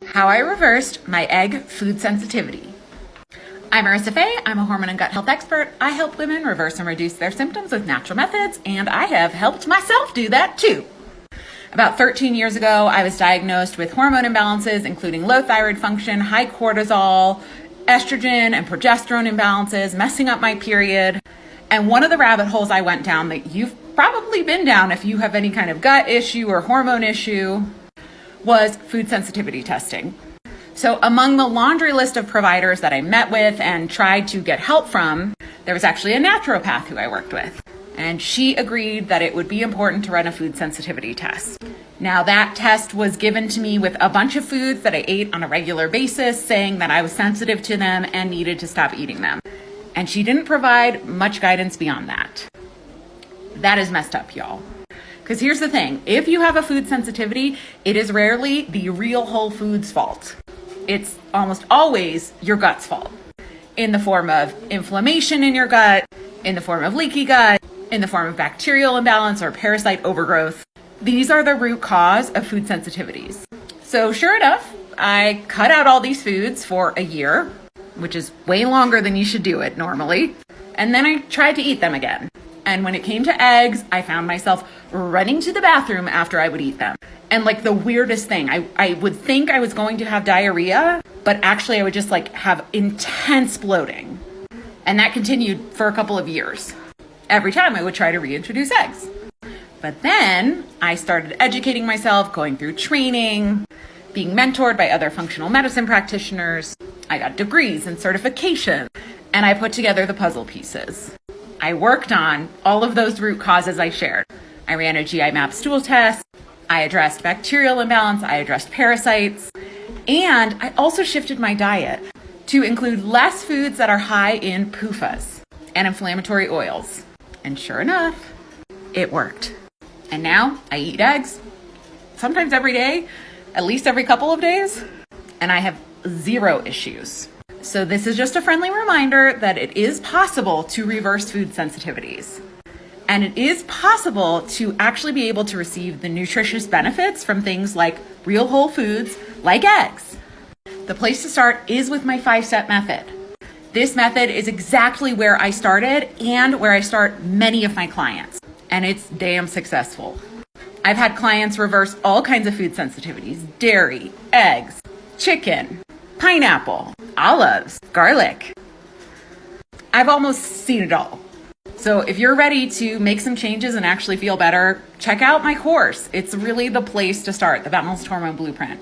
How I reversed my egg food sensitivity. I'm Marissa Fay. I'm a hormone and gut health expert. I help women reverse and reduce their symptoms with natural methods, and I have helped myself do that too. About 13 years ago, I was diagnosed with hormone imbalances, including low thyroid function, high cortisol, estrogen and progesterone imbalances, messing up my period. And one of the rabbit holes I went down that you've probably been down if you have any kind of gut issue or hormone issue was food sensitivity testing. So among the laundry list of providers that I met with and tried to get help from, there was actually a naturopath who I worked with. And she agreed that it would be important to run a food sensitivity test. Now that test was given to me with a bunch of foods that I ate on a regular basis, saying that I was sensitive to them and needed to stop eating them. And she didn't provide much guidance beyond that. That is messed up, y'all. Because here's the thing, if you have a food sensitivity, it is rarely the real whole foods fault. It's almost always your gut's fault. In the form of inflammation in your gut, in the form of leaky gut, in the form of bacterial imbalance or parasite overgrowth. These are the root cause of food sensitivities. So sure enough, I cut out all these foods for a year, which is way longer than you should do it normally. And then I tried to eat them again. And when it came to eggs, I found myself running to the bathroom after I would eat them. And like the weirdest thing, I would think I was going to have diarrhea, but actually I would just have intense bloating. And that continued for a couple of years. Every time I would try to reintroduce eggs. But then I started educating myself, going through training, being mentored by other functional medicine practitioners. I got degrees and certifications, and I put together the puzzle pieces. I worked on all of those root causes I shared. I ran a GI map stool test. I addressed bacterial imbalance. I addressed parasites. And I also shifted my diet to include less foods that are high in PUFAs and inflammatory oils. And sure enough, it worked. And now I eat eggs, sometimes every day, at least every couple of days, and I have zero issues. So this is just a friendly reminder that it is possible to reverse food sensitivities. And it is possible to actually be able to receive the nutritious benefits from things like real whole foods, like eggs. The place to start is with my 5-step method. This method is exactly where I started and where I start many of my clients. And it's damn successful. I've had clients reverse all kinds of food sensitivities: dairy, eggs, chicken, pineapple, olives, garlic. I've almost seen it all. So if you're ready to make some changes and actually feel better, check out my course. It's really the place to start, the Balanced Hormone Blueprint.